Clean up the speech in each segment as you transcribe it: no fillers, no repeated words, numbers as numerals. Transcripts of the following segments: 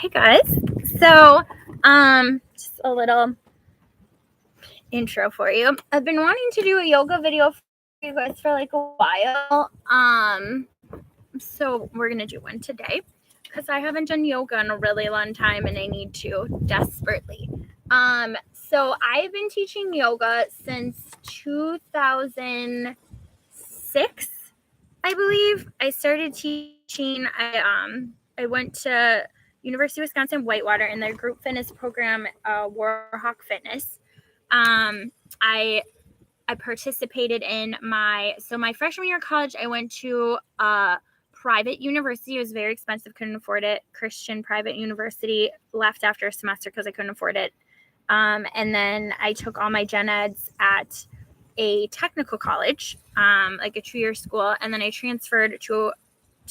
Hey guys. So, just a little intro for you. I've been wanting to do a yoga video for you guys for like a while. So we're gonna do one today because I haven't done yoga in a really long time and I need to desperately. So I've been teaching yoga since 2006, I believe. I started teaching. I went to University of Wisconsin Whitewater in their group fitness program, Warhawk Fitness. I participated in my freshman year of college. I went to a private university. It was very expensive, couldn't afford it. Christian private university. Left after a semester because I couldn't afford it. And then I took all my gen eds at a technical college, like a 2-year school, and then I transferred to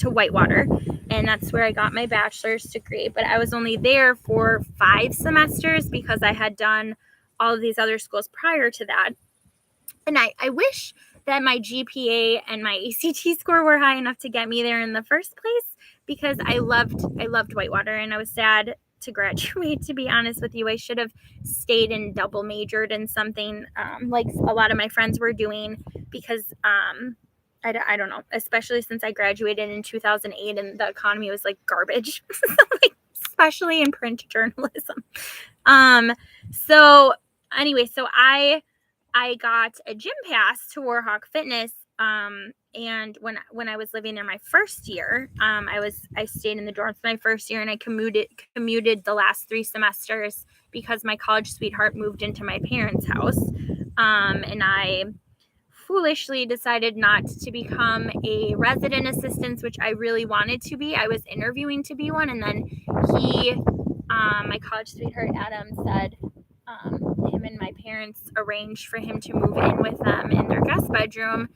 Whitewater, and that's where I got my bachelor's degree. But I was only there for 5 semesters because I had done all of these other schools prior to that. And I wish that my GPA and my ACT score were high enough to get me there in the first place, because I loved Whitewater, and I was sad to graduate, to be honest with you. I should have stayed and double majored in something, like a lot of my friends were doing, because I don't know, especially since I graduated in 2008 and the economy was like garbage, like, especially in print journalism. So anyway, so I got a gym pass to Warhawk Fitness. And when I was living there my first year, I stayed in the dorms my first year, and I commuted the last 3 semesters because my college sweetheart moved into my parents' house. And I foolishly decided not to become a resident assistant, which I really wanted to be. I was interviewing to be one, and then my college sweetheart Adam said, him and my parents arranged for him to move in with them in their guest bedroom,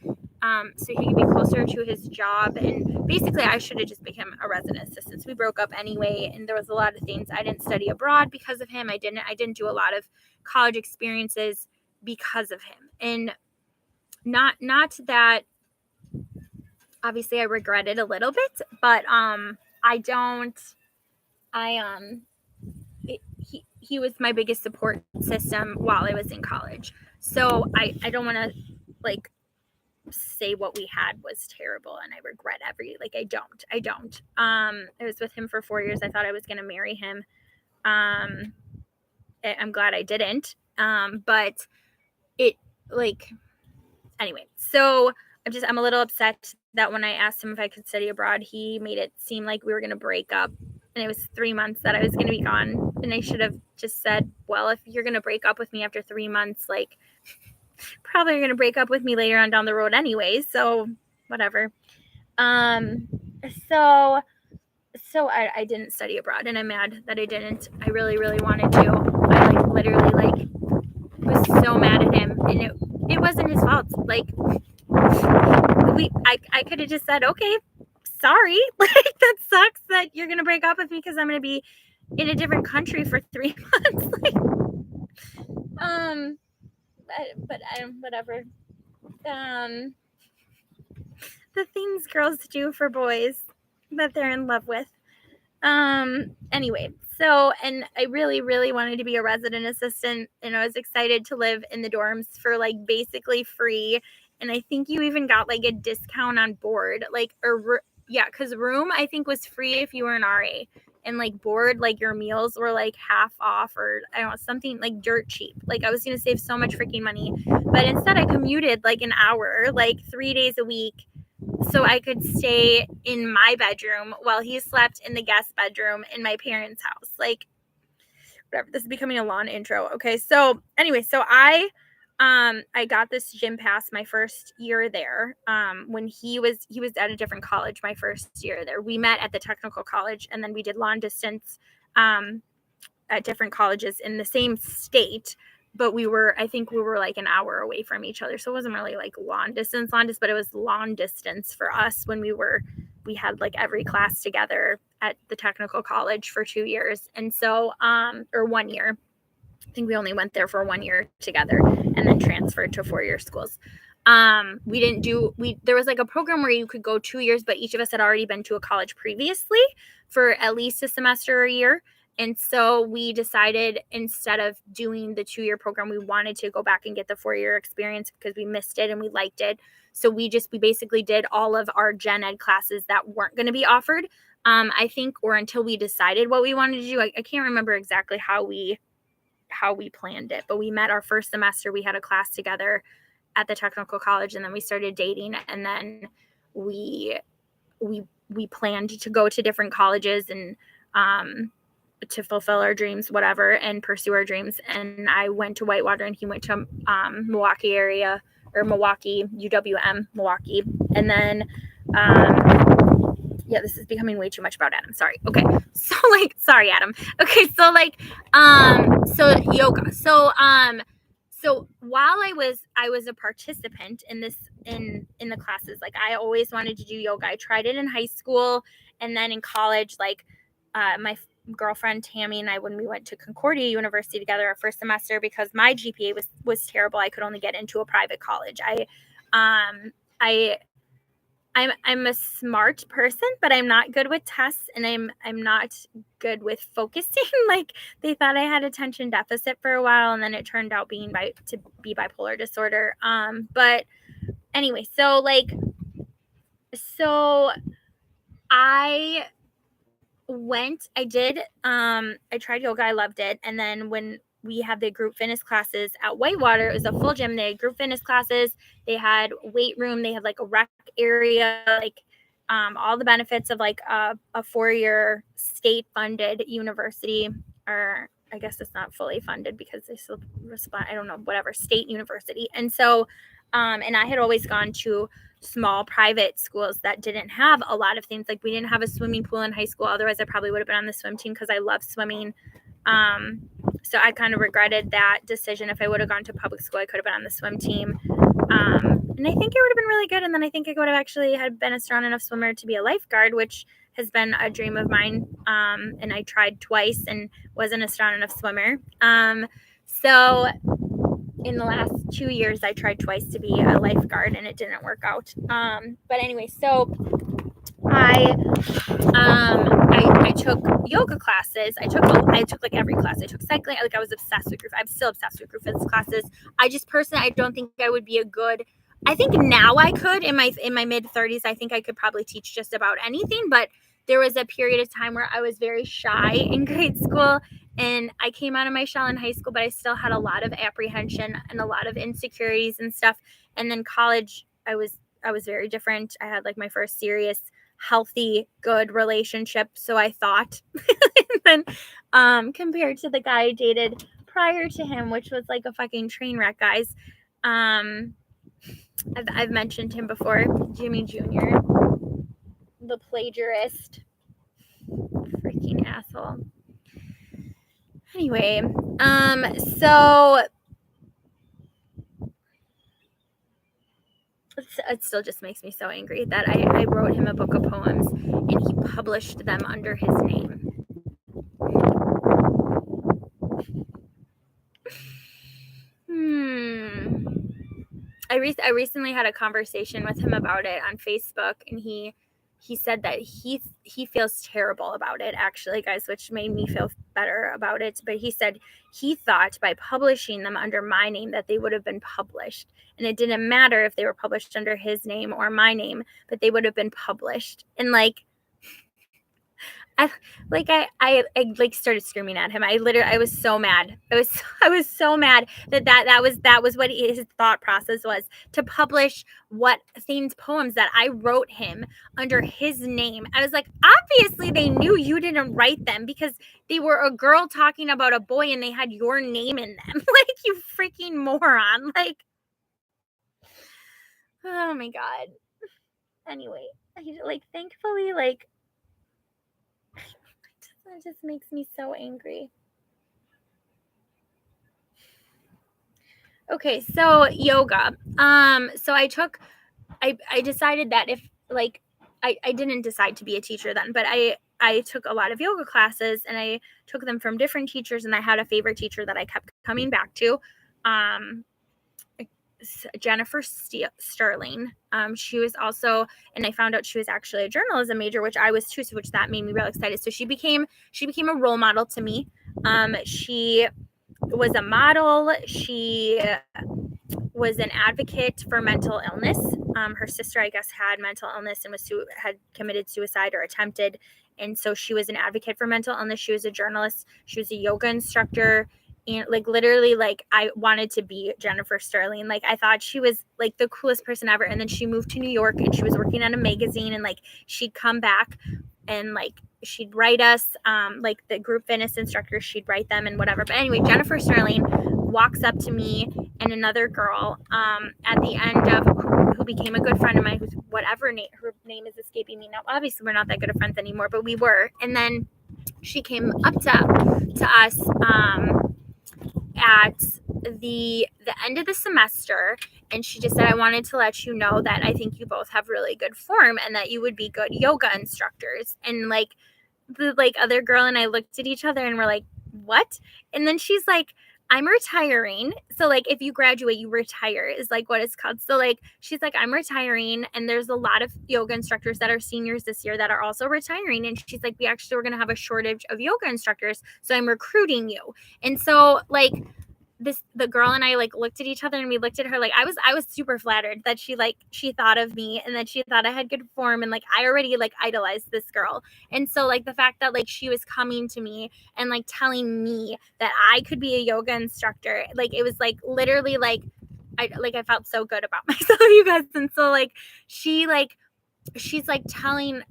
so he could be closer to his job. And basically, I should have just become a resident assistant. So we broke up anyway, and there was a lot of things. I didn't study abroad because of him. I didn't do a lot of college experiences because of him. And not that obviously I regret it a little bit, but he was my biggest support system while I was in college. So I don't want to like say what we had was terrible and I regret I don't. I was with him for 4 years. I thought I was going to marry him. I'm glad I didn't. But it anyway, so I'm a little upset that when I asked him if I could study abroad, he made it seem like we were going to break up, and it was 3 months that I was going to be gone. And I should have just said, well, if you're going to break up with me after 3 months, probably you're going to break up with me later on down the road anyway. So whatever. So I didn't study abroad, and I'm mad that I didn't. I really, really wanted to. I literally was so mad at him, and it wasn't his fault. I could have just said, okay, sorry. That sucks that you're gonna break up with me because I'm gonna be in a different country for 3 months. But whatever. The things girls do for boys that they're in love with. Anyway, so, and I really, really wanted to be a resident assistant, and I was excited to live in the dorms for basically free. And I think you even got a discount on board, because room I think was free if you were an RA, and board, your meals were half off, or I don't know, something dirt cheap. I was gonna save so much freaking money, but instead I commuted an hour, 3 days a week, so I could stay in my bedroom while he slept in the guest bedroom in my parents' house. Whatever. This is becoming a long intro. Okay. So anyway, so I got this gym pass my first year there. When he was at a different college my first year there. We met at the technical college, and then we did long distance at different colleges in the same state. But I think we were an hour away from each other. So it wasn't really long distance, but it was long distance for us when we had every class together at the technical college for 2 years. And so, or 1 year, I think we only went there for 1 year together and then transferred to 4-year schools. There was like a program where you could go 2 years, but each of us had already been to a college previously for at least a semester or a year. And so we decided, instead of doing the 2-year program, we wanted to go back and get the 4-year experience because we missed it and we liked it. So we basically did all of our gen ed classes that weren't going to be offered. I think, or until we decided what we wanted to do. I can't remember exactly how we planned it, but we met our first semester. We had a class together at the technical college, and then we started dating, and then we planned to go to different colleges and to fulfill our dreams, whatever, and pursue our dreams. And I went to Whitewater, and he went to Milwaukee area, or Milwaukee, UWM, Milwaukee. And then yeah, this is becoming way too much about Adam. Sorry. Okay. So sorry, Adam. Okay. So so yoga. So while I was a participant in this, in the classes, like I always wanted to do yoga. I tried it in high school, and then in college, my girlfriend Tammy and I, when we went to Concordia University together our first semester, because my GPA was terrible, I could only get into a private college. I'm a smart person, but I'm not good with tests, and I'm not good with focusing. They thought I had attention deficit for a while, and then it turned out to be bipolar disorder. But anyway, so I tried yoga, I loved it, and then when we had the group fitness classes at Whitewater, it was a full gym. They had group fitness classes, they had weight room, they had a rec area, all the benefits of a 4-year state funded university, or I guess it's not fully funded because they still respond, I don't know, whatever, state university. And so and I had always gone to small private schools that didn't have a lot of things. We didn't have a swimming pool in high school. Otherwise I probably would have been on the swim team because I love swimming. So I kind of regretted that decision. If I would have gone to public school, I could have been on the swim team. And I think it would have been really good. And then I think I would have actually had been a strong enough swimmer to be a lifeguard, which has been a dream of mine. And I tried twice and wasn't a strong enough swimmer. So in the last 2 years, I tried twice to be a lifeguard, and it didn't work out. But anyway, so I took yoga classes. I took every class. I took cycling. I was obsessed with group. I'm still obsessed with group fitness classes. I just personally, I don't think I would be a good. I think now I could, in my mid 30s. I think I could probably teach just about anything. But there was a period of time where I was very shy in grade school, and I came out of my shell in high school, but I still had a lot of apprehension and a lot of insecurities and stuff. And then college, I was very different. I had my first serious, healthy, good relationship, so I thought. And then compared to the guy I dated prior to him, which was a fucking train wreck, guys. I've mentioned him before, Jimmy Jr., the plagiarist, freaking asshole. Anyway, so it still just makes me so angry that I wrote him a book of poems and he published them under his name. I recently had a conversation with him about it on Facebook, and he said that he feels terrible about it, actually, guys, which made me feel better about it. But he said he thought by publishing them under my name that they would have been published, and it didn't matter if they were published under his name or my name, but they would have been published. And I started screaming at him. I was so mad. I was so mad that was what his thought process was, to publish poems that I wrote him under his name. I was like, obviously they knew you didn't write them because they were a girl talking about a boy and they had your name in them. You freaking moron. Oh my God. Anyway, thankfully, that just makes me so angry. Okay, so yoga. So I decided that if I didn't decide to be a teacher then, but I took a lot of yoga classes, and I took them from different teachers, and I had a favorite teacher that I kept coming back to. Jennifer Sterling. She was also, and I found out she was actually a journalism major, which I was too, so which that made me real excited. So she became a role model to me. She was a model. She was an advocate for mental illness. Her sister, I guess, had mental illness and had committed suicide or attempted. And so she was an advocate for mental illness. She was a journalist. She was a yoga instructor. And like literally, like I wanted to be Jennifer Sterling. Like I thought she was like the coolest person ever. And then she moved to New York and she was working on a magazine, and like she'd come back and like she'd write us, like the group fitness instructors, she'd write them and whatever. But anyway, Jennifer Sterling walks up to me and another girl at the end of who became a good friend of mine, who's whatever name, her name is escaping me now. Obviously, we're not that good of friends anymore, but we were. And then she came up to us at the end of the semester, and she just said, I wanted to let you know that I think you both have really good form and that you would be good yoga instructors. And like the other girl and I looked at each other and we're like, what? And then she's like, I'm retiring. So like if you graduate, you retire is like what it's called. So like she's like, I'm retiring, and there's a lot of yoga instructors that are seniors this year that are also retiring. And she's like, we're going to have a shortage of yoga instructors, so I'm recruiting you. And so like the girl and I like looked at each other and we looked at her, like I was super flattered that she thought of me and that she thought I had good form, and like I already like idolized this girl. And so like the fact that like she was coming to me and like telling me that I could be a yoga instructor, like it was like literally like I felt so good about myself, you guys. And so like she's telling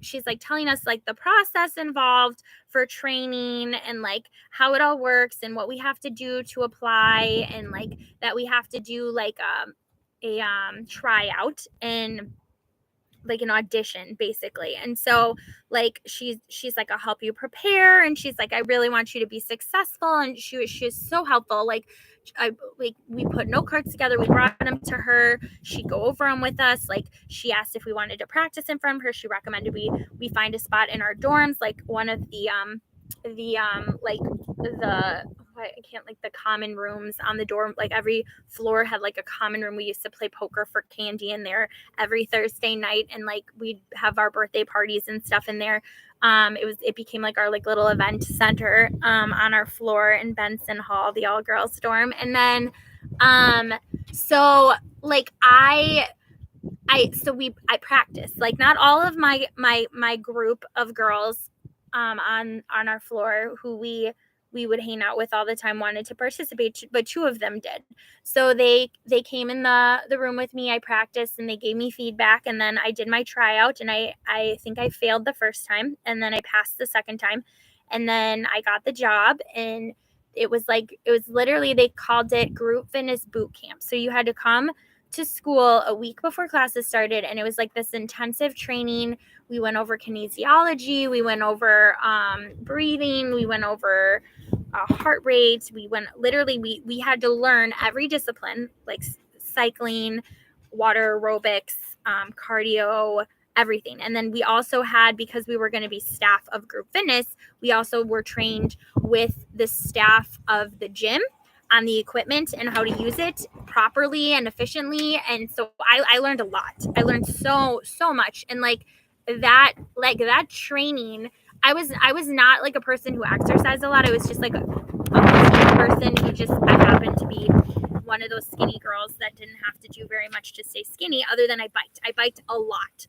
us like the process involved for training and like how it all works and what we have to do to apply, and like that we have to do like a tryout and like an audition basically. And so like she's like, I'll help you prepare, and she's like, I really want you to be successful. And she's so helpful. Like we put note cards together, we brought them to her, she'd go over them with us. Like she asked if we wanted to practice in front of her. She recommended we find a spot in our dorms, like one of the like the I can't, like the common rooms on the dorm, like every floor had like a common room. We used to play poker for candy in there every Thursday night, and like we'd have our birthday parties and stuff in there. It became like our like little event center on our floor in Benson Hall, the all girls dorm. And then so like I practiced. Like not all of my group of girls on our floor who we would hang out with all the time wanted to participate, but two of them did. So they came in the room with me. I practiced and they gave me feedback, and then I did my tryout, and I think I failed the first time, and then I passed the second time, and then I got the job. And it was literally, they called it group fitness boot camp. So you had to come to school a week before classes started, and it was like this intensive training. We went over kinesiology, we went over breathing, we went over heart rate. We had to learn every discipline, like cycling, water aerobics, cardio, everything. And then we also had, because we were going to be staff of group fitness, we also were trained with the staff of the gym on the equipment and how to use it properly and efficiently. And so I learned a lot. I learned so much. And like that training, I was not like a person who exercised a lot. I was just like a person who I happened to be one of those skinny girls that didn't have to do very much to stay skinny, other than I biked a lot.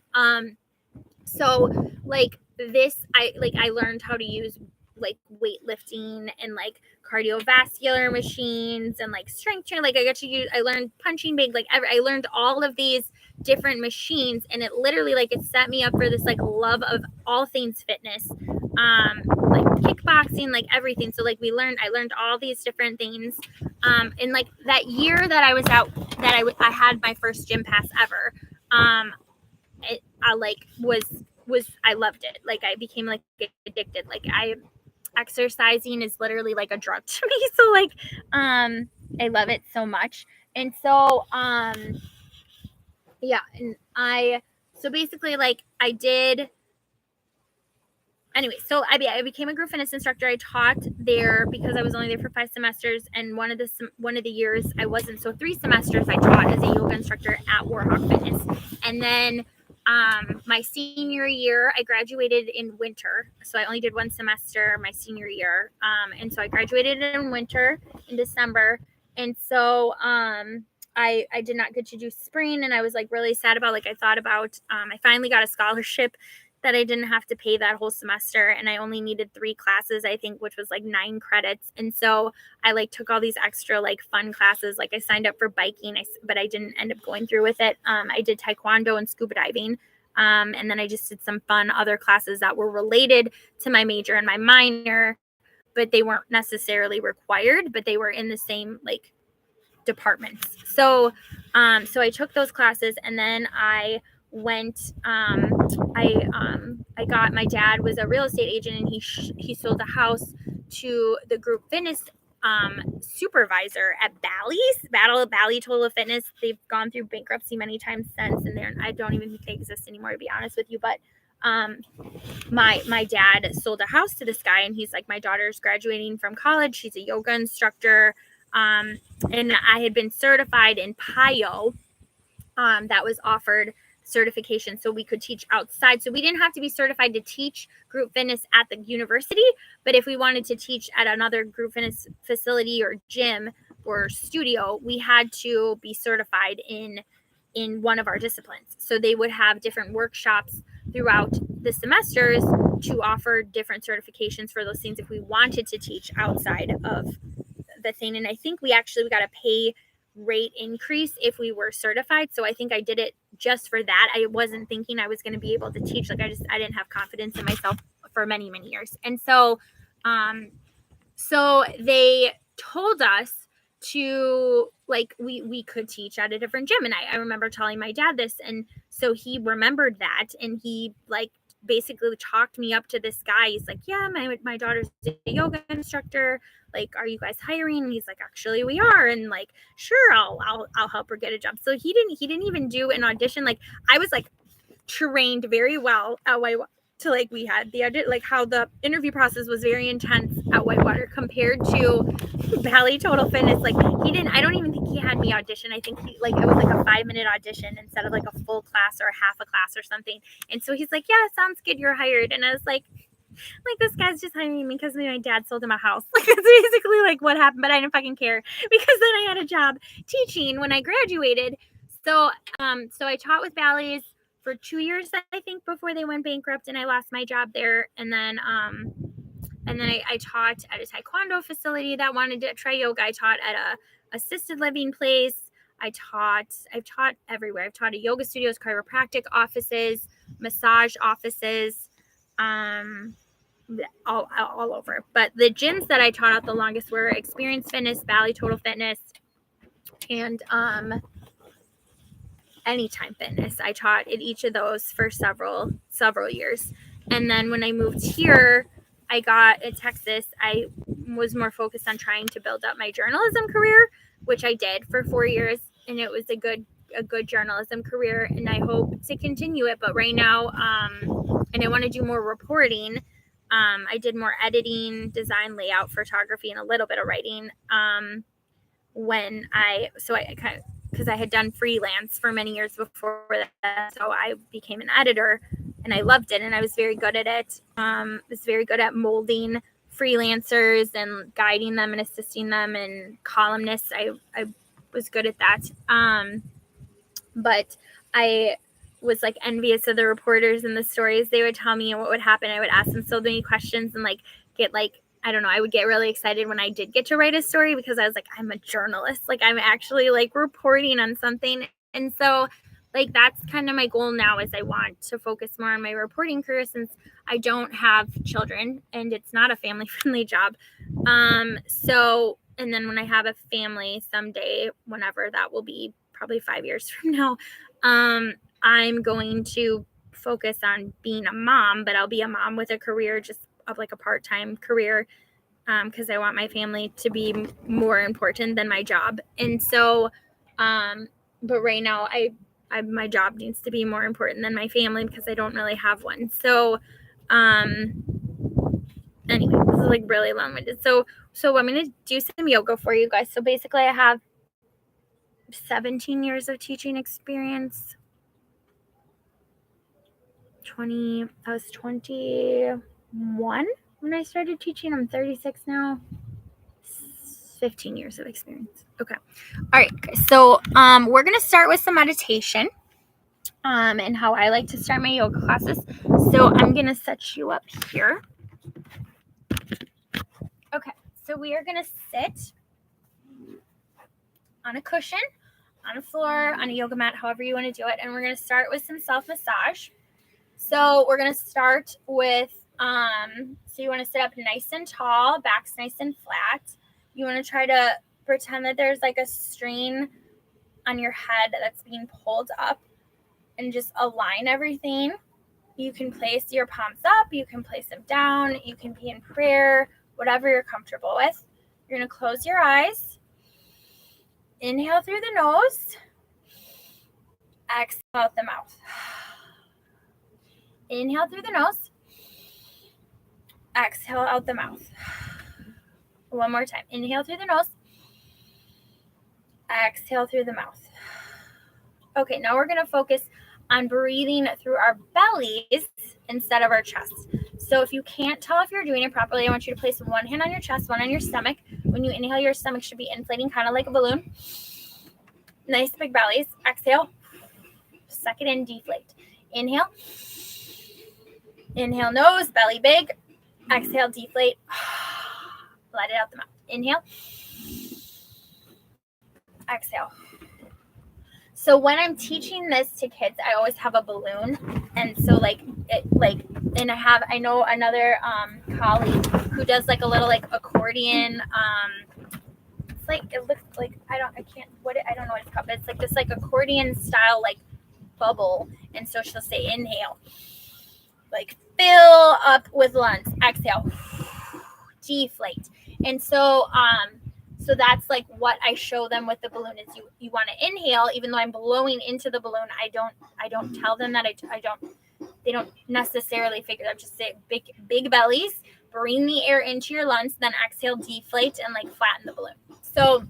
So like this, I learned how to use like weightlifting and like cardiovascular machines and like strength training. Like I learned punching bag, like I learned all of these different machines, and it literally like it set me up for this like love of all things fitness, like kickboxing, like everything. So like I learned all these different things, and like that year that I was out, that I had my first gym pass ever, I like was I loved it. Like I became like addicted. Like exercising is literally like a drug to me. So like I love it so much. And so yeah, and so basically like I did anyway, so I became a group fitness instructor. I taught there because I was only there for 5 semesters, and one of the years I wasn't. So 3 semesters I taught as a yoga instructor at Warhawk Fitness, and then my senior year I graduated in winter. So I only did 1 semester my senior year, and so I graduated in winter in December, and so I did not get to do spring, and I was like really sad about, like, I thought about I finally got a scholarship that I didn't have to pay that whole semester, and I only needed 3 classes, I think, which was like 9 credits. And so I like took all these extra like fun classes. Like I signed up for biking, but I didn't end up going through with it. I did taekwondo and scuba diving. And then I just did some fun other classes that were related to my major and my minor, but they weren't necessarily required, but they were in the same like departments. So I took those classes, and then I went I got, my dad was a real estate agent, and he sold a house to the group fitness supervisor at Bally Total Fitness. They've gone through bankruptcy many times since, and I don't even think they exist anymore, to be honest with you. But my dad sold a house to this guy, and he's like, my daughter's graduating from college. She's a yoga instructor. And I had been certified in PIO. That was offered certification so we could teach outside. So we didn't have to be certified to teach group fitness at the university, but if we wanted to teach at another group fitness facility or gym or studio, we had to be certified in one of our disciplines. So they would have different workshops throughout the semesters to offer different certifications for those things if we wanted to teach outside of the thing. And I think we got a pay rate increase if we were certified. So I think I did it just for that. I wasn't thinking I was going to be able to teach. Like I didn't have confidence in myself for many, many years. And so, so they told us to, like, we could teach at a different gym. And I remember telling my dad this. And so he remembered that, and he like basically talked me up to this guy. He's like, yeah, my daughter's a yoga instructor. Like, are you guys hiring? And he's like, actually we are. And like, sure, I'll help her get a job. So he didn't even do an audition. Like I was like trained very well at Whitewater. To like, we had the like how the interview process was very intense at Whitewater compared to Bally Total Fitness. Like I don't even think he had me audition. I think it was like a 5-minute audition instead of like a full class or half a class or something. And so he's like, yeah, sounds good, you're hired. And I was like, this guy's just hiring me because my dad sold him a house. Like that's basically like what happened, but I didn't fucking care because then I had a job teaching when I graduated. So I taught with Bally's for 2 years, I think, before they went bankrupt, and I lost my job there. And then I taught at a taekwondo facility that wanted to try yoga. I taught at a assisted living place. I've taught everywhere. I've taught at yoga studios, chiropractic offices, massage offices, all over. But the gyms that I taught at the longest were Experience Fitness, Bally Total Fitness, and Anytime Fitness. I taught at each of those for several years. And then when I moved here, I got at Texas, I was more focused on trying to build up my journalism career, which I did for 4 years, and it was a good journalism career, and I hope to continue it. But right now, and I want to do more reporting. I did more editing, design, layout, photography, and a little bit of writing. Because I had done freelance for many years before that, so I became an editor, and I loved it, and I was very good at it. Was very good at molding freelancers and guiding them and assisting them, and columnists. I was good at that. But I was like envious of the reporters and the stories they would tell me and what would happen. I would ask them so many questions and like get like, I don't know, I would get really excited when I did get to write a story because I was like, I'm a journalist. Like I'm actually like reporting on something. And so like, that's kind of my goal now is I want to focus more on my reporting career since I don't have children and it's not a family friendly job. And then when I have a family someday, whenever that will be, probably 5 years from now, I'm going to focus on being a mom, but I'll be a mom with a career just of like a part-time career because I want my family to be more important than my job. And so, but right now my job needs to be more important than my family because I don't really have one. So, anyway, this is like really long-winded. So I'm going to do some yoga for you guys. So basically I have 17 years of teaching experience. I was 21 when I started teaching. I'm 36 now. 15 years of experience. Okay. All right. So we're going to start with some meditation and how I like to start my yoga classes. So I'm going to set you up here. Okay. So we are going to sit on a cushion, on a floor, on a yoga mat, however you want to do it. And we're going to start with some self-massage. So we're going to start with, so you want to sit up nice and tall, back's nice and flat. You want to try to pretend that there's like a string on your head that's being pulled up and just align everything. You can place your palms up, you can place them down, you can be in prayer, whatever you're comfortable with. You're going to close your eyes. Inhale through the nose. Exhale out the mouth. Inhale through the nose. Exhale out the mouth. One more time. Inhale through the nose. Exhale through the mouth. Okay, now we're going to focus on breathing through our bellies instead of our chests. So if you can't tell if you're doing it properly, I want you to place one hand on your chest, one on your stomach. When you inhale, your stomach should be inflating kind of like a balloon. Nice big bellies. Exhale. Suck it in, deflate. Inhale. Inhale, nose, belly big. Exhale, deflate. Let it out the mouth. Inhale. Exhale. So when I'm teaching this to kids, I always have a balloon. And so I know another colleague who does like a little like accordion. It's like, it looks like, I don't know what it's called, but it's like this like accordion style like bubble. And so she'll say inhale, like fill up with lungs. Exhale, deflate. And so that's like what I show them with the balloon is you want to inhale, even though I'm blowing into the balloon. I don't tell them that they don't necessarily figure that. Just say big bellies, bring the air into your lungs, then exhale, deflate, and like flatten the balloon. So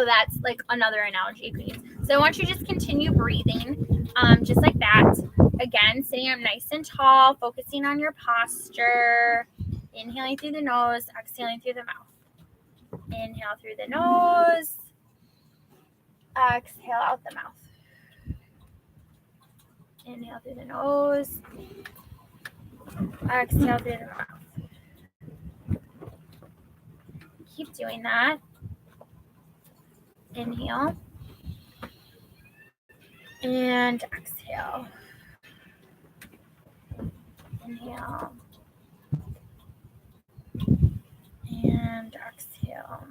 that's like another analogy you can use. So I want you to just continue breathing, just like that. Again, sitting up nice and tall, focusing on your posture, inhaling through the nose, exhaling through the mouth. Inhale through the nose. Exhale out the mouth. Inhale through the nose. Exhale through the mouth. Keep doing that. Inhale. And exhale. Inhale. And exhale.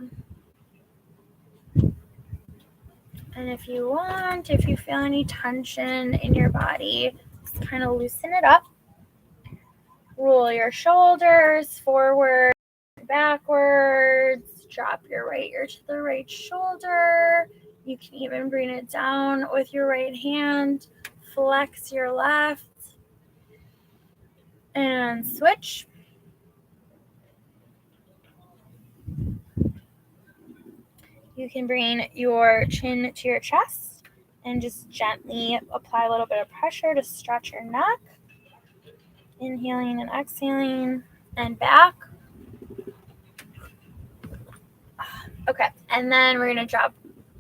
And if you feel any tension in your body, just kind of loosen it up. Roll your shoulders forward, backwards. Drop your right ear to the right shoulder. You can even bring it down with your right hand. Flex your left. And switch. You can bring your chin to your chest and just gently apply a little bit of pressure to stretch your neck. Inhaling and exhaling and back. Okay, and then we're going to drop,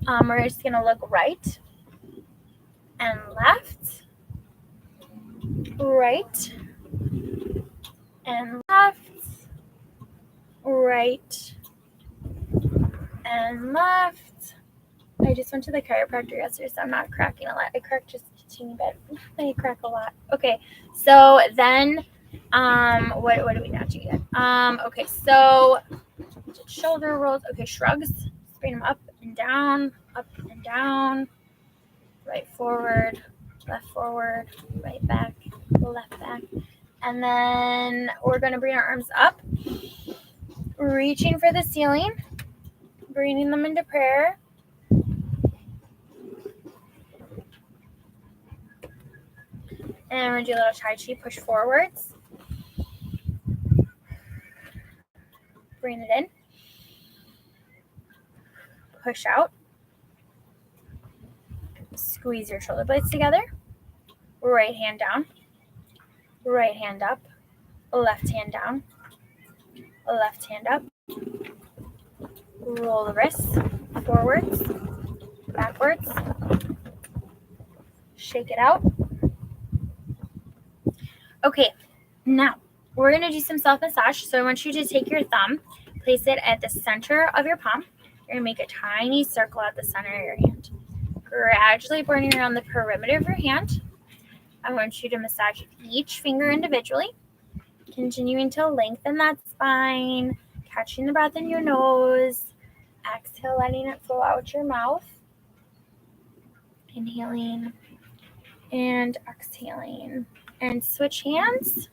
we're just going to look right and left, right and left, right and left. I just went to the chiropractor yesterday, so I'm not cracking a lot. I crack just a teeny bit. I crack a lot. Okay, so then, what do we not do yet? Okay, so shoulder rolls. Okay, shrugs. Bring them up and down, right forward, right back, left back. And then we're going to bring our arms up, reaching for the ceiling, bringing them into prayer. And we're going to do a little Tai Chi, push forwards. Bring it in. Push out. Squeeze your shoulder blades together. Right hand down. Right hand up. Left hand down. Left hand up. Roll the wrists forwards, backwards. Shake it out. Okay, now we're going to do some self-massage. So I want you to take your thumb, place it at the center of your palm. You're going to make a tiny circle at the center of your hand. Gradually burning around the perimeter of your hand. I want you to massage each finger individually, continuing to lengthen that spine, catching the breath in your nose. Exhale, letting it flow out your mouth. Inhaling and exhaling. And switch hands.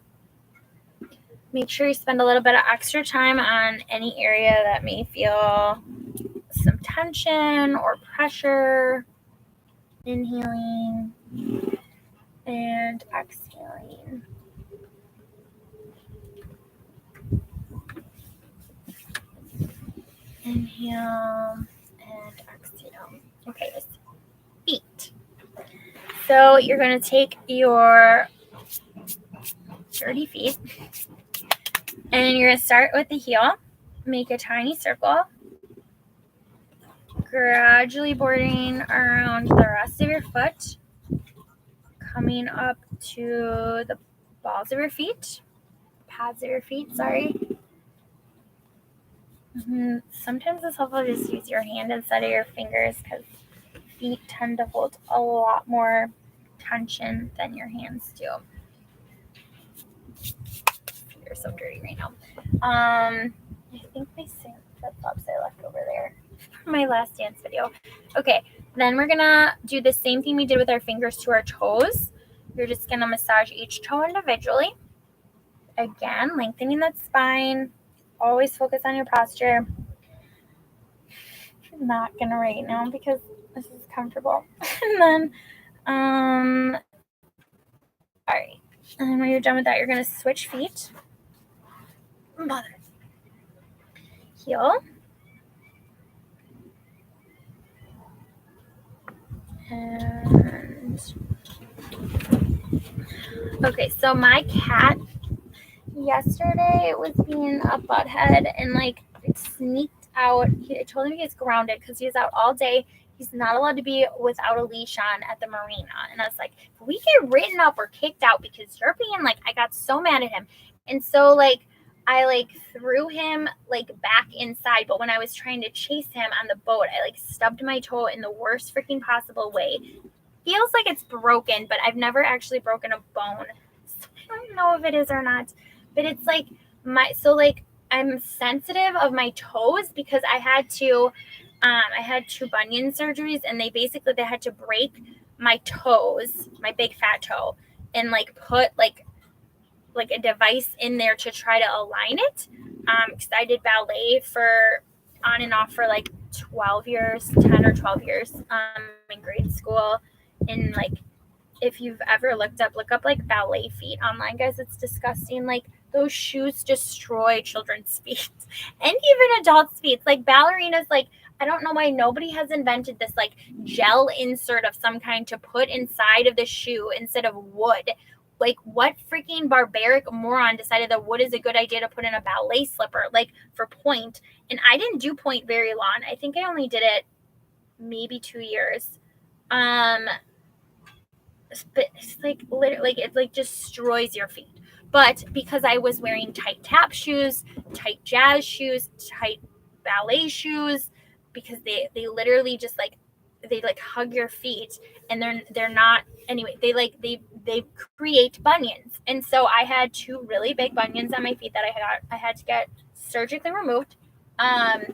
Make sure you spend a little bit of extra time on any area that may feel some tension or pressure. Inhaling and exhaling. Inhale and exhale. Okay, feet. So you're going to take your dirty feet and you're going to start with the heel. Make a tiny circle. Gradually boarding around the rest of your foot. Coming up to the balls of your feet. Pads of your feet, sorry. Sometimes it's helpful to just use your hand instead of your fingers because feet tend to hold a lot more tension than your hands do. Feet are so dirty right now. I think my flip-flops I left over there from my last dance video. Okay, then we're gonna do the same thing we did with our fingers to our toes. You're just gonna massage each toe individually. Again, lengthening that spine. Always focus on your posture. I'm not gonna right now because this is comfortable. And then, all right. And when you're done with that, you're gonna switch feet. Mother. Heel. And okay, so my cat yesterday was being a butthead and like sneaked out. I told him he gets grounded because he was out all day. He's not allowed to be without a leash on at the marina. And I was like, if we get written up or kicked out because you're being like, I got so mad at him. And so like I like threw him like back inside. But when I was trying to chase him on the boat, I like stubbed my toe in the worst freaking possible way. Feels like it's broken, but I've never actually broken a bone. So I don't know if it is or not. But it's like I'm sensitive of my toes because I had two bunion surgeries and they had to break my toes, my big fat toe, and like put like a device in there to try to align it. Because I did ballet for on and off for like 12 years, 10 or 12 years in grade school. And like if you've ever look up like ballet feet online, guys, it's disgusting. Like those shoes destroy children's feet and even adults' feet. Like ballerinas, like I don't know why nobody has invented this like gel insert of some kind to put inside of the shoe instead of wood. Like what freaking barbaric moron decided that wood is a good idea to put in a ballet slipper, like for point. And I didn't do point very long. I think I only did it maybe 2 years. But it's like literally, it like destroys your feet. But because I was wearing tight tap shoes, tight jazz shoes, tight ballet shoes, because they literally just like they like hug your feet, and they're not anyway. They create bunions, and so I had 2 really big bunions on my feet that I had to get surgically removed. I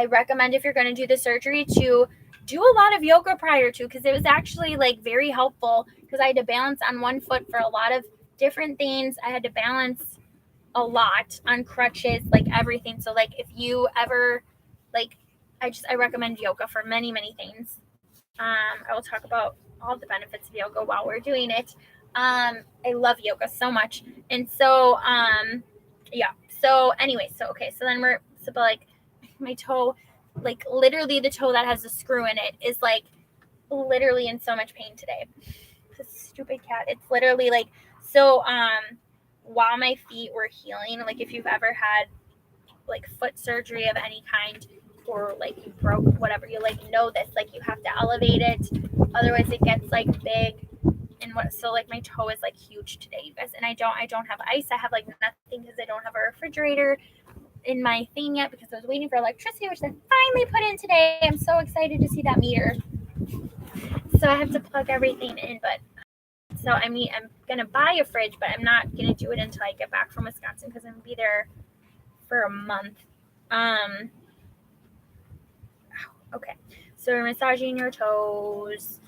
recommend if you're going to do the surgery to do a lot of yoga prior to, because it was actually like very helpful because I had to balance on one foot for a lot of different things. I had to balance a lot on crutches, like everything. So like if you ever like, I recommend yoga for many, many things. I will talk about all the benefits of yoga while we're doing it. I love yoga so much. And so, yeah. So anyway, so then but like my toe, like literally the toe that has a screw in it is like literally in so much pain today. This stupid cat. It's literally like, so while my feet were healing, like if you've ever had like foot surgery of any kind, or like you broke whatever, you like know this, like you have to elevate it, otherwise it gets like big. And so like my toe is like huge today, you guys, and I don't have ice. I have like nothing because I don't have a refrigerator in my thing yet because I was waiting for electricity, which I finally put in today. I'm so excited to see that meter. So I have to plug everything in, but so I mean I'm gonna buy a fridge, but I'm not gonna do it until I get back from Wisconsin because I'm gonna be there for a month. Okay, so we're massaging your toes.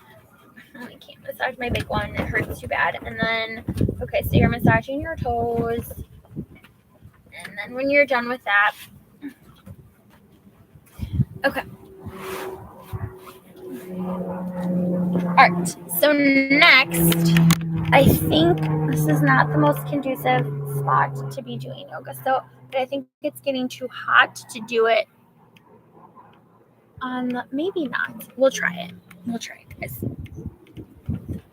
I can't massage my big one, it hurts too bad. And then, okay, so you're massaging your toes, and then when you're done with that, okay. Alright, so next, I think this is not the most conducive spot to be doing yoga, so but I think it's getting too hot to do it on, maybe not. We'll try it, guys.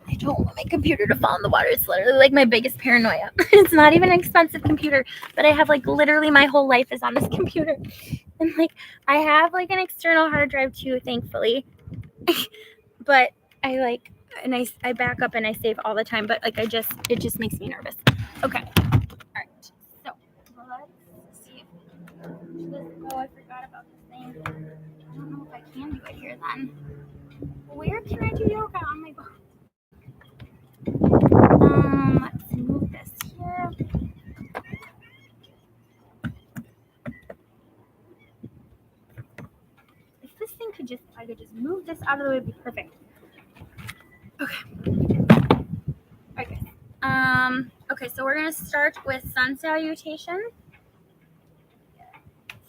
I don't want my computer to fall in the water. It's literally like my biggest paranoia. It's not even an expensive computer, but I have like literally my whole life is on this computer. And like I have like an external hard drive too, thankfully. But I like, and I back up and I save all the time, but like it just makes me nervous. Okay. All right. So let's see. Oh, I forgot about this thing. I don't know if I can do it here then. Where can I do yoga on my phone? Let's move this here. If this thing could just, I could just move this out of the way, it'd be perfect. Okay. Okay. Okay, so we're gonna start with sun salutation.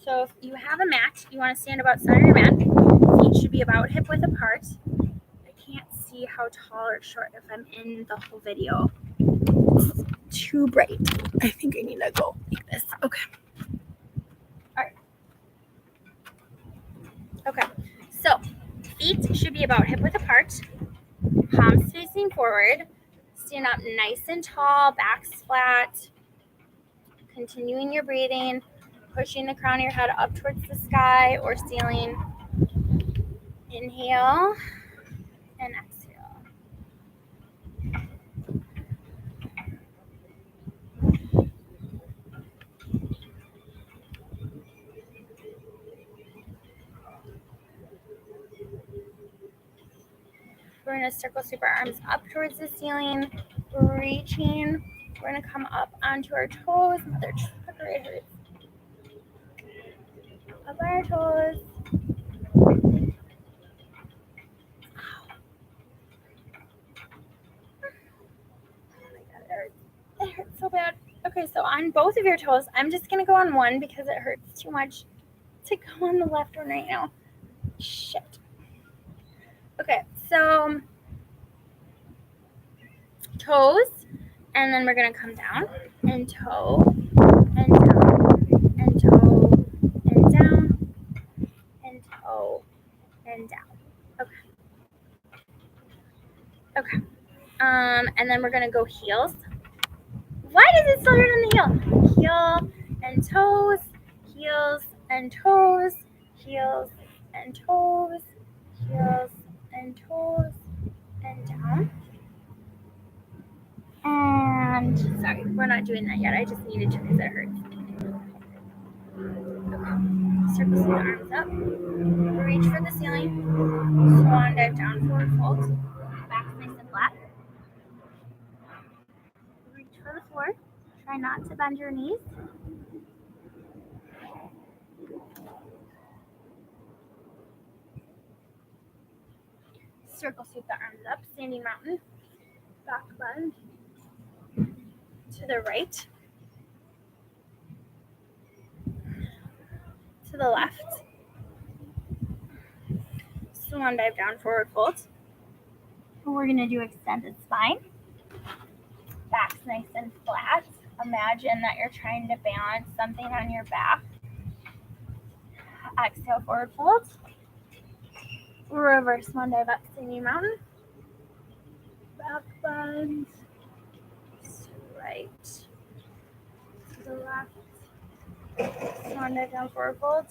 So if you have a mat, you want to stand about center of your mat. Feet should be about hip width apart. I can't see how tall or short if I'm in the whole video. It's too bright. I think I need to go like this. Okay. All right. Okay. So feet should be about hip width apart. Palms facing forward. Stand up nice and tall. Backs flat. Continuing your breathing. Pushing the crown of your head up towards the sky or ceiling. Inhale and exhale. We're going to circle sweep our arms up towards the ceiling, reaching. We're going to come up onto our toes. Mother trucker, it hurts. Up on our toes. It hurts so bad. Okay, so on both of your toes, I'm just going to go on one because it hurts too much to go on the left one right now. Shit. Okay, so toes, and then we're going to come down and toe and down and toe and down and toe and down. Okay. And then we're going to go heels. Why does it still hurt on the heel? Heel and toes, heels and toes, heels and toes, heels and toes, and down. And sorry, we're not doing that yet. I just needed to because it hurts. Okay. Circle the arms up. Reach for the ceiling. Swan dive down, forward fold. Back nice and flat. Reach for the floor. Try not to bend your knees. Circle sweep the arms up, standing mountain, back bend to the right, to the left, swan dive down, forward fold. We're going to do extended spine, back's nice and flat, imagine that you're trying to balance something on your back. Exhale, forward fold. Reverse one dive up, standing mountain. Back bend. Right. To the left. Swan dive down, forward fold.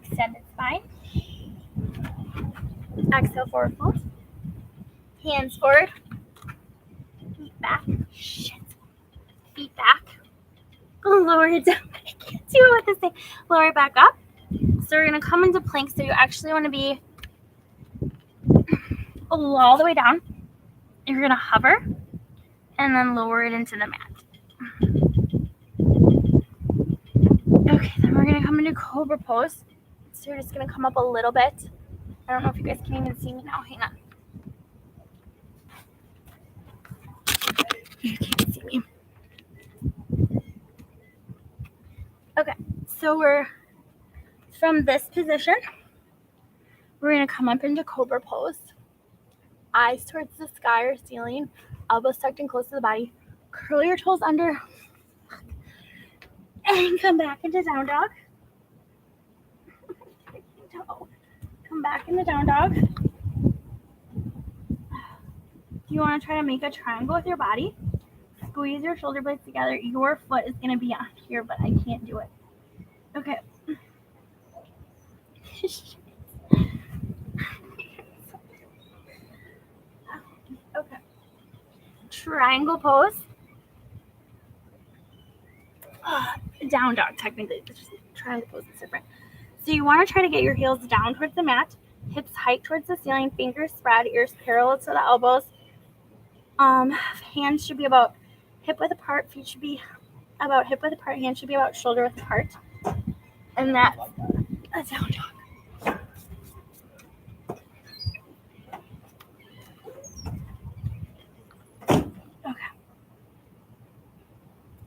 Extended spine. Exhale, forward fold. Hands forward. Feet back. Shit. Feet back. Lower it down. I can't do it with this thing. Lower it back up. So we're going to come into plank. So you actually want to be all the way down. You're going to hover and then lower it into the mat. Okay, then we're going to come into cobra pose. So you're just going to come up a little bit. I don't know if you guys can even see me now. Hang on. You can't see me. Okay, so we're from this position. We're going to come up into cobra pose. Eyes towards the sky or ceiling. Elbows tucked in close to the body. Curl your toes under. And come back into down dog. Come back into down dog. You want to try to make a triangle with your body. Squeeze your shoulder blades together. Your foot is going to be on here, but I can't do it. Okay. Okay. Triangle pose. Down dog, technically. It's just triangle pose is different. So you want to try to get your heels down towards the mat, hips height towards the ceiling, fingers spread, ears parallel to the elbows. Hands should be about hip width apart, feet should be about hip width apart, hands should be about shoulder width apart. And that's a down dog. Okay.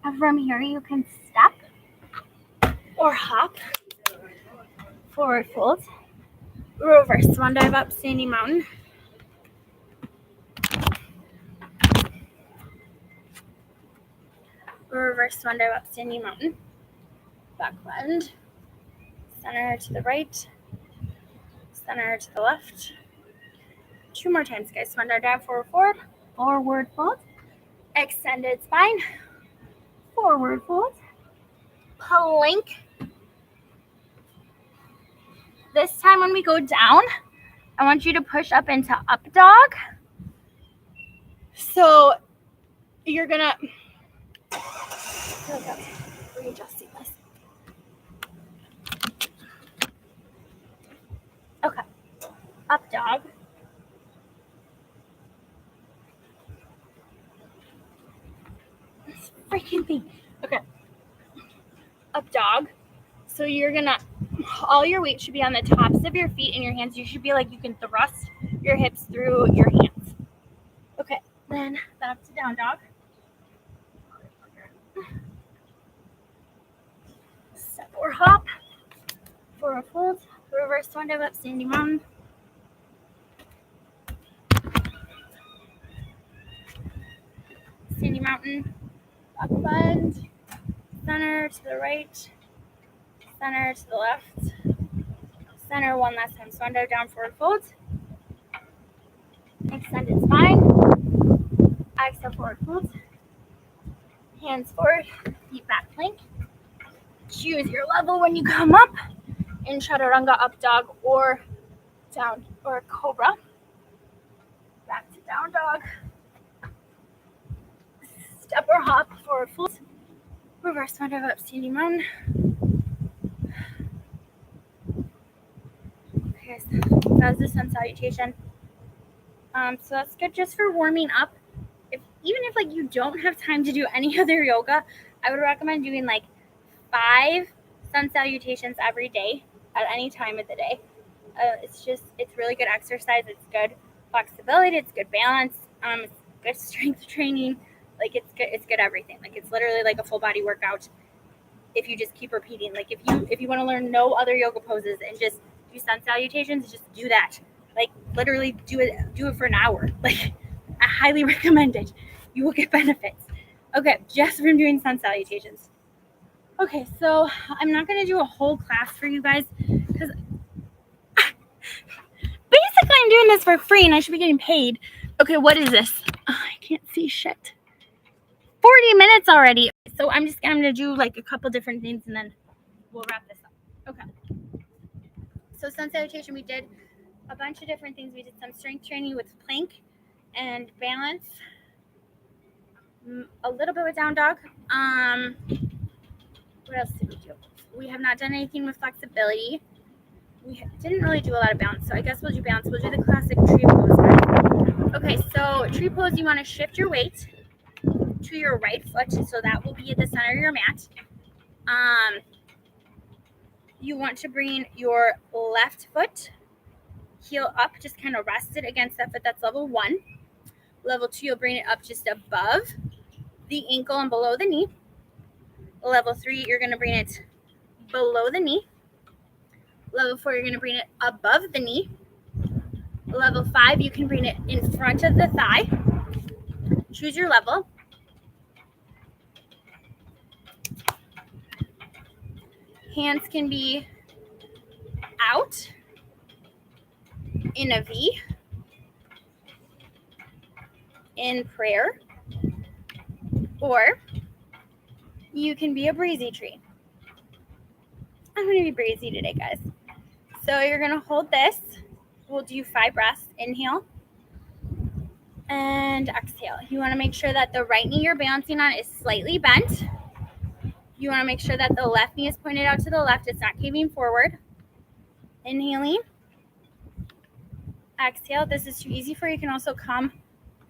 And from here you can step or hop. Forward fold. Reverse swan dive up, standing mountain. Reverse swan dive up, standing mountain. Back bend. Center to the right. Center to the left. 2 more times, guys. Swan dive, forward fold. Forward fold. Extended spine. Forward fold. Plank. This time when we go down, I want you to push up into up dog. So you're gonna readjusting this. Okay. Up dog. This freaking thing. Okay. Up dog. So you're gonna, all your weight should be on the tops of your feet and your hands. You should be like you can thrust your hips through your hands. Okay, then back to down dog. Step or hop. Forward fold. Reverse swan dive up, standing mountain. Standing mountain. Back bend. Center to the right. Center to the left. Center one last time. Swan dive down, forward fold. Extended spine. Exhale, forward fold. Hands forward, feet back plank. Choose your level when you come up in chaturanga, up dog, or down, or cobra. Back to down dog. Step or hop, forward fold. Reverse swan dive up, standing mountain. Okay, so that was the sun salutation. So that's good just for warming up. Even if like you don't have time to do any other yoga, I would recommend doing like 5 sun salutations every day at any time of the day. It's really good exercise. It's good flexibility. It's good balance. It's good strength training. Like it's good everything. Like it's literally like a full body workout if you just keep repeating. Like if you want to learn no other yoga poses and just do sun salutations, just do that. Like literally do it for an hour. Like I highly recommend it. You will get benefits. Okay, just from doing sun salutations. Okay, so I'm not going to do a whole class for you guys because basically I'm doing this for free and I should be getting paid. Okay, what is this? Oh, I can't see shit. 40 minutes already. So I'm going to do like a couple different things and then we'll wrap this up. Okay. So sun salutation, we did a bunch of different things. We did some strength training with plank and balance. A little bit with down dog. What else did we do? We have not done anything with flexibility. We didn't really do a lot of balance, so I guess we'll do balance. We'll do the classic tree pose. Okay, so tree pose, you want to shift your weight to your right foot, so that will be at the center of your mat. You want to bring your left foot heel up, just kind of rest it against that foot. That's level 1. Level 2, you'll bring it up just above the ankle and below the knee. Level 3, you're going to bring it below the knee. Level 4, you're going to bring it above the knee. Level 5, you can bring it in front of the thigh. Choose your level. Hands can be out in a V, in prayer, or you can be a breezy tree. I'm going to be breezy today, guys. So you're going to hold this. We'll do 5 breaths. Inhale and exhale. You want to make sure that the right knee you're balancing on is slightly bent. You want to make sure that the left knee is pointed out to the left. It's not caving forward. Inhaling. Exhale. This is too easy for you. You can also come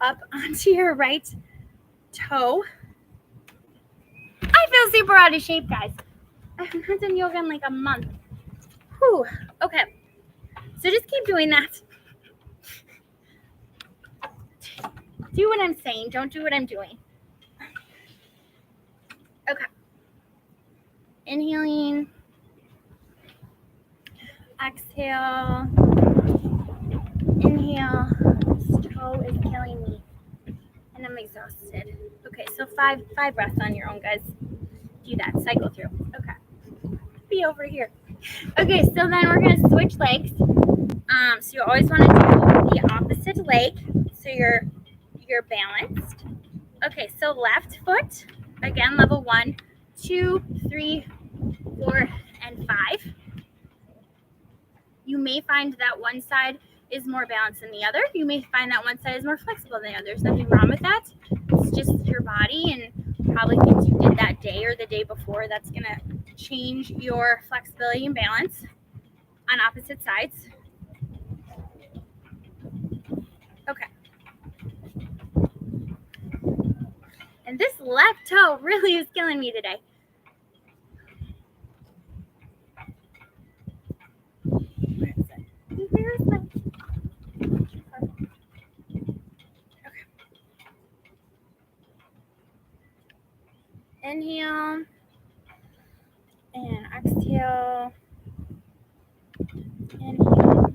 up onto your right toe. I feel super out of shape, guys. I haven't done yoga in like a month. Whew. Okay. So just keep doing that. Do what I'm saying. Don't do what I'm doing. Okay. Inhaling. Exhale. Inhale. This toe is killing me. And I'm exhausted. Okay, so five breaths on your own, guys. Do that. Cycle through. Okay. Be over here. Okay, so then we're going to switch legs. So you always want to do the opposite leg. So you're balanced. Okay, so left foot. Again, level 1, 2, 3, 4, and 5. You may find that one side is more balanced than the other. You may find that one side is more flexible than the other. There's nothing wrong with that. It's just your body and probably things you did that day or the day before that's going to change your flexibility and balance on opposite sides. Okay. And this left toe really is killing me today. Where is my... Okay. Inhale and exhale. Inhale.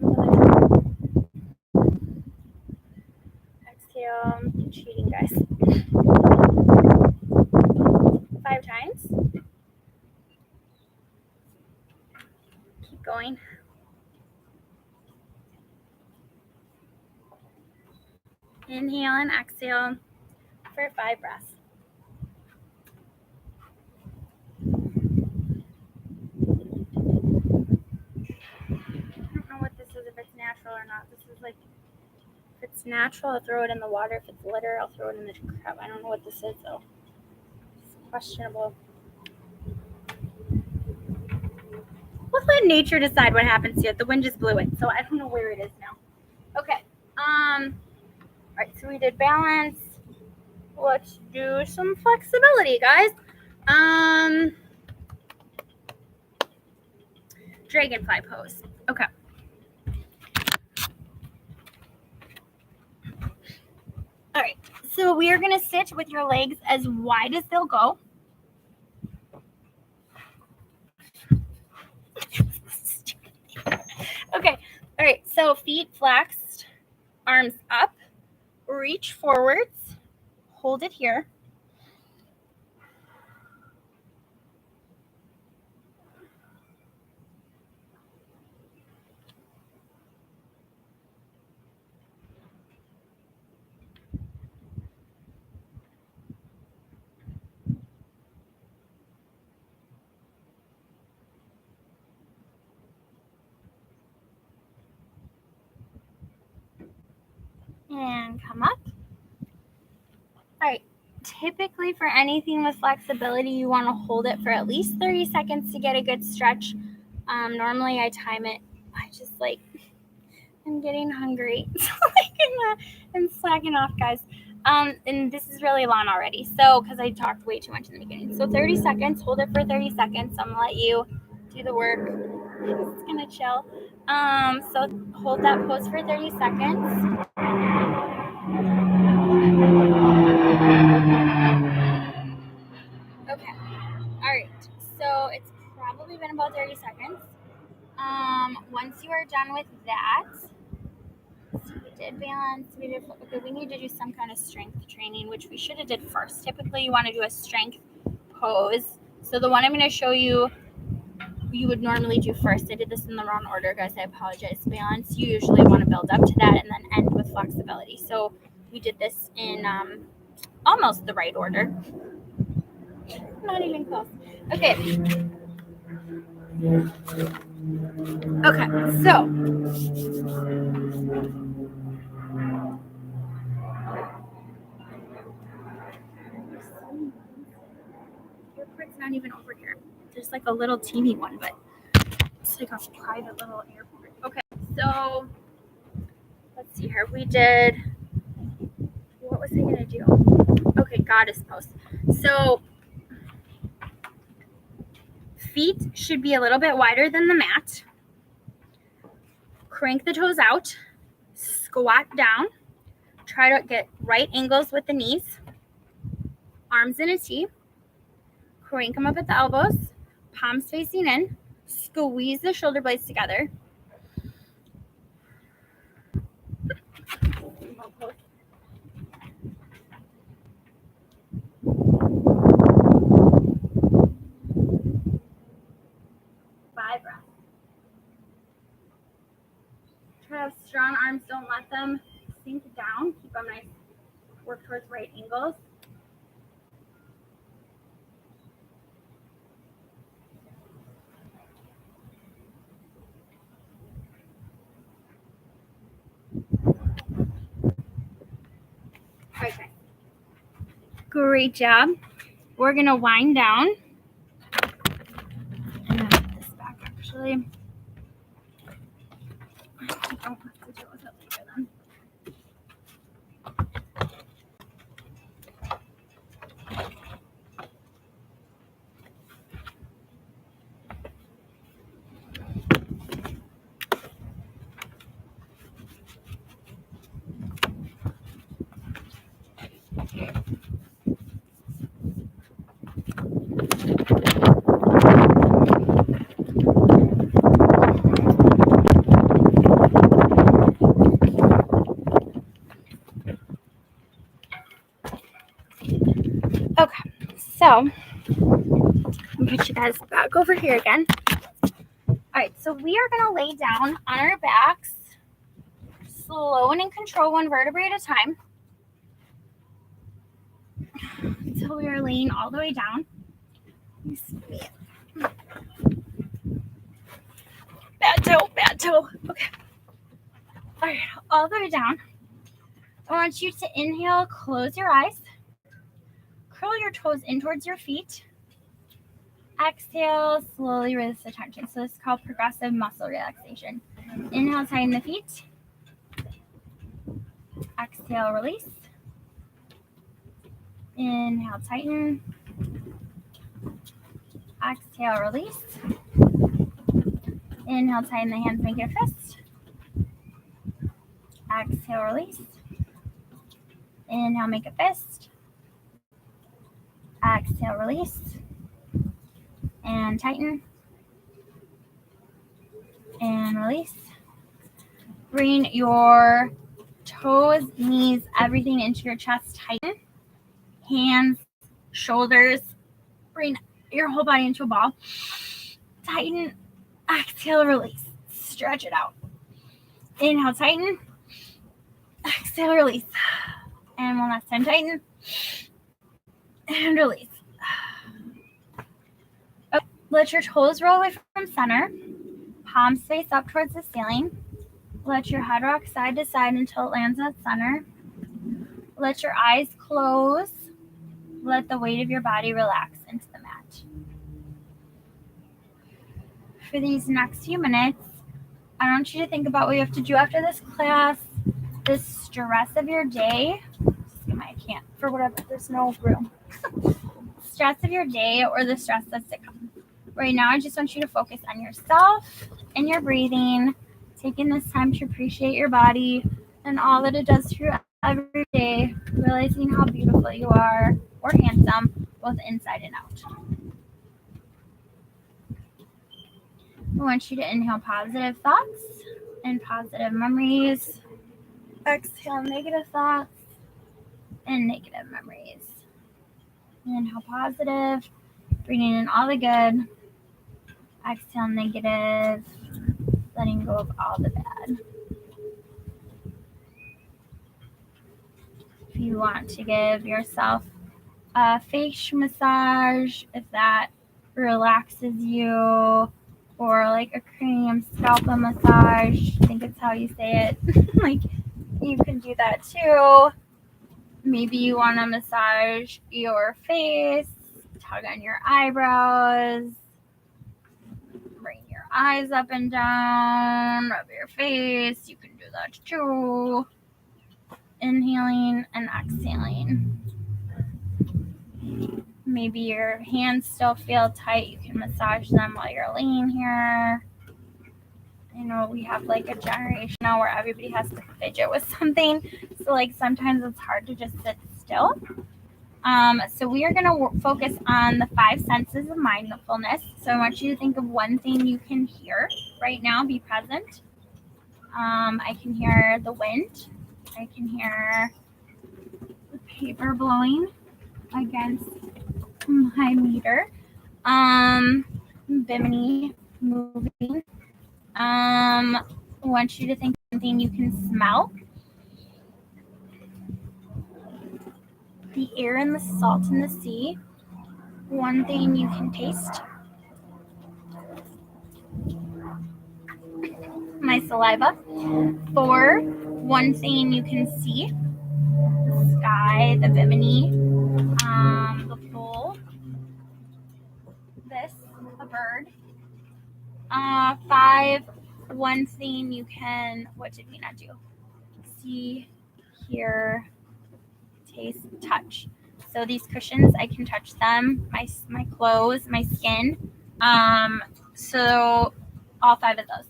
Exhale. I'm cheating, guys. 5 times. Keep going. Inhale and exhale for 5 breaths. I don't know what this is, if it's natural or not. This is like, if it's natural, I'll throw it in the water. If it's litter, I'll throw it in the crap. I don't know what this is, though. It's questionable. Let's let nature decide what happens to it. The wind just blew it, so I don't know where it is now. Okay. All right, so we did balance. Let's do some flexibility, guys. Dragonfly pose. Okay. All right, so we are going to sit with your legs as wide as they'll go. Okay, all right, so feet flexed, arms up, reach forwards, hold it here. And come up. All right. Typically for anything with flexibility, you want to hold it for at least 30 seconds to get a good stretch. Normally I time it. I'm getting hungry. So I'm slacking off, guys. And this is really long already. So, because I talked way too much in the beginning. So 30 seconds, hold it for 30 seconds. I'm going to let you do the work. I'm just going to chill. So hold that pose for 30 seconds. Okay. All right. So it's probably been about 30 seconds. Once you are done with that, so we did balance, okay, we need to do some kind of strength training, which we should have did first. Typically you want to do a strength pose. So the one I'm going to show you, you would normally do first. I did this in the wrong order, guys. I apologize. Balance, you usually want to build up to that and then end with flexibility. So we did this in almost the right order. Not even close. Okay. Okay, so airport's not even over here. There's like a little teeny one, but it's like a private little airport. Okay, so let's see here. We did, what was I gonna do? Okay, goddess pose. So feet should be a little bit wider than the mat. Crank the toes out, squat down, try to get right angles with the knees, arms in a T, crank them up at the elbows, palms facing in, squeeze the shoulder blades together. Five breaths. Try to have strong arms, don't let them sink down. Keep them nice, work towards right angles. Okay. Great job. We're gonna wind down. I'm gonna put this back actually. I don't have to deal with it later then. Okay, so I'm gonna put you guys back over here again. All right, so we are gonna lay down on our backs, slow and in control, one vertebrae at a time, until we are laying all the way down. Bad toe. Okay. All right, all the way down. I want you to inhale, close your eyes, curl your toes in towards your feet. Exhale, slowly release the tension. So this is called progressive muscle relaxation. Inhale, tighten the feet. Exhale, release. Inhale, tighten. Exhale, release. Inhale, tighten the hands, make it a fist. Exhale, release. Inhale, make a fist. Exhale, release. And tighten. And release. Bring your toes, knees, everything into your chest. Tighten. Hands, shoulders. Bring your whole body into a ball. Tighten. Exhale, release. Stretch it out. Inhale, tighten. Exhale, release. And one last time, tighten. And release. Okay, let your toes roll away from center. Palms face up towards the ceiling. Let your head rock side to side until it lands at center. Let your eyes close. Let the weight of your body relax into the mat. For these next few minutes, I want you to think about what you have to do after this class, the stress of your day. I can't, for whatever, there's no room. Stress of your day or the stress that's to come. Right now, I just want you to focus on yourself and your breathing, taking this time to appreciate your body and all that it does for you every day, realizing how beautiful you are or handsome, both inside and out. I want you to inhale positive thoughts and positive memories. Exhale negative thoughts and negative memories. Inhale positive, bringing in all the good. Exhale negative, letting go of all the bad. If you want to give yourself a face massage, if that relaxes you, or like a cranium scalpel massage, I think it's how you say it. Like, you can do that too. Maybe you want to massage your face, tug on your eyebrows, bring your eyes up and down, rub your face. You can do that too. Inhaling and exhaling. Maybe your hands still feel tight. You can massage them while you're laying here. You know, we have like a generation now where everybody has to fidget with something. So like sometimes it's hard to just sit still. So we are going to focus on the 5 senses of mindfulness. So I want you to think of one thing you can hear right now. Be present. I can hear the wind. I can hear the paper blowing against my meter. Bimini moving. I want you to think of something you can smell. The air and the salt in the sea. One thing you can taste. My saliva. 4, one thing you can see. The sky, the Bimini, the pool. This, a bird. 5, one thing you can, what did we not do? See, hear, taste, touch. So these cushions, I can touch them, my clothes, my skin. So all 5 of those.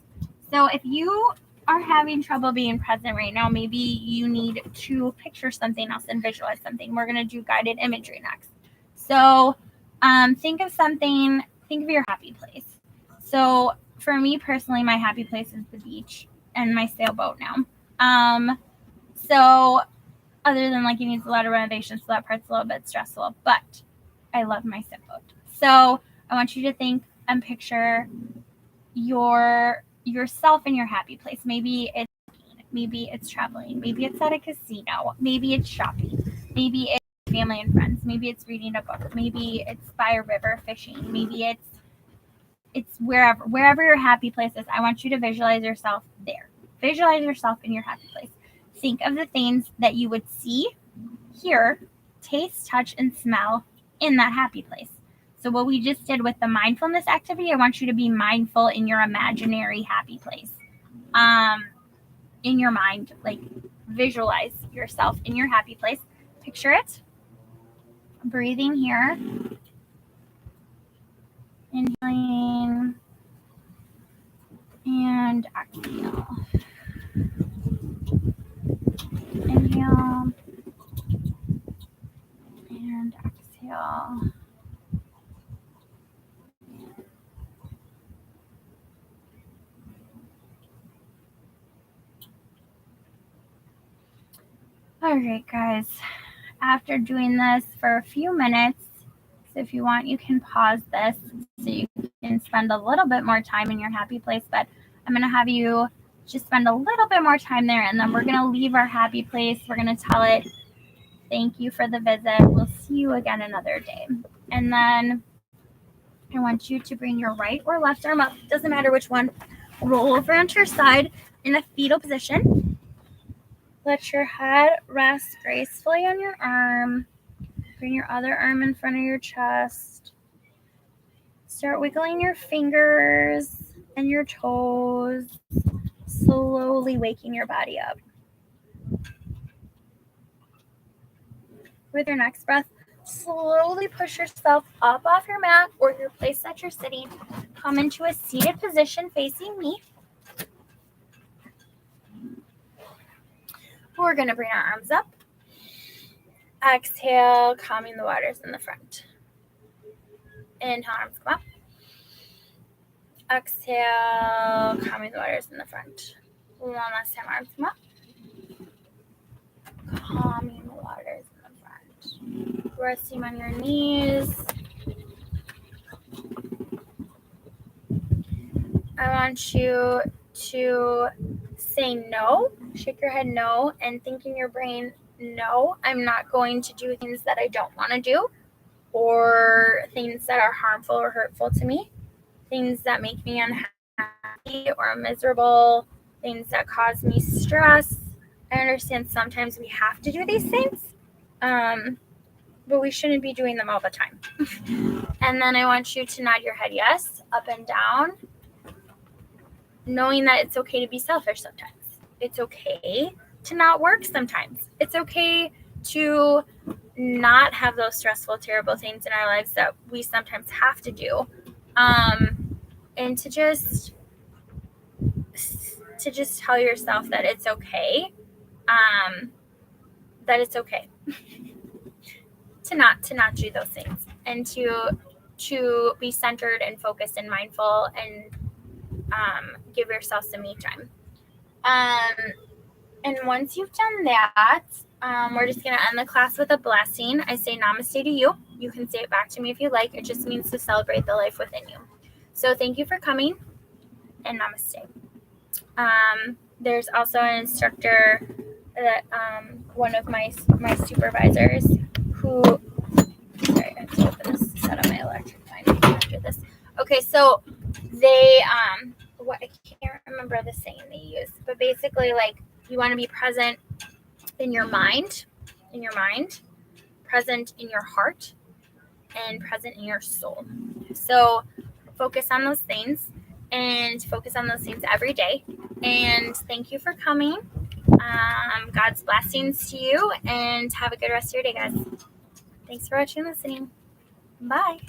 So if you are having trouble being present right now, maybe you need to picture something else and visualize something. We're going to do guided imagery next. So think of your happy place. So for me personally, my happy place is the beach and my sailboat now. So other than like it needs a lot of renovations, so that part's a little bit stressful, but I love my sailboat. So I want you to think and picture yourself in your happy place. Maybe it's traveling, maybe it's at a casino, maybe it's shopping, maybe it's family and friends, maybe it's reading a book, maybe it's by a river fishing, maybe it's wherever your happy place is. I want you to visualize yourself there. Visualize yourself in your happy place. Think of the things that you would see, hear, taste, touch, and smell in that happy place. So what we just did with the mindfulness activity, I want you to be mindful in your imaginary happy place. In your mind, like visualize yourself in your happy place. Picture it. Breathing here. Inhaling and exhale. Inhale and exhale. All right, guys. After doing this for a few minutes, so if you want, you can pause this so you can spend a little bit more time in your happy place. But I'm going to have you just spend a little bit more time there, and then we're going to leave our happy place. We're going to tell it, thank you for the visit. We'll see you again another day. And then I want you to bring your right or left arm up. Doesn't matter which one. Roll over onto your side in a fetal position. Let your head rest gracefully on your arm. Bring your other arm in front of your chest. Start wiggling your fingers and your toes, slowly waking your body up. With your next breath, slowly push yourself up off your mat or your place that you're sitting. Come into a seated position facing me. We're going to bring our arms up. Exhale, calming the waters in the front. Inhale, arms come up. Exhale, calming the waters in the front. One last time, arms come up. Calming the waters in the front. Resting on your knees. I want you to say no, shake your head no, and think in your brain, no, I'm not going to do things that I don't want to do, or things that are harmful or hurtful to me, things that make me unhappy or miserable, things that cause me stress. I understand sometimes we have to do these things, but we shouldn't be doing them all the time. And then I want you to nod your head yes, up and down, knowing that it's okay to be selfish sometimes. It's okay to not work sometimes. It's okay to not have those stressful, terrible things in our lives that we sometimes have to do. And to just tell yourself that it's okay. That it's okay to not do those things, and to be centered and focused and mindful, and give yourself some me time. And once you've done that, we're just going to end the class with a blessing. I say namaste to you. You can say it back to me if you like. It just means to celebrate the life within you. So thank you for coming, and namaste. There's also an instructor that one of my supervisors who, sorry, I have to open this to set up my electric fine after this. Okay, so they, what I can't remember the saying they use, but basically, like, you want to be present in your mind, present in your heart, and present in your soul. So focus on those things, and focus on those things every day. And thank you for coming. God's blessings to you, and have a good rest of your day, guys. Thanks for watching and listening. Bye.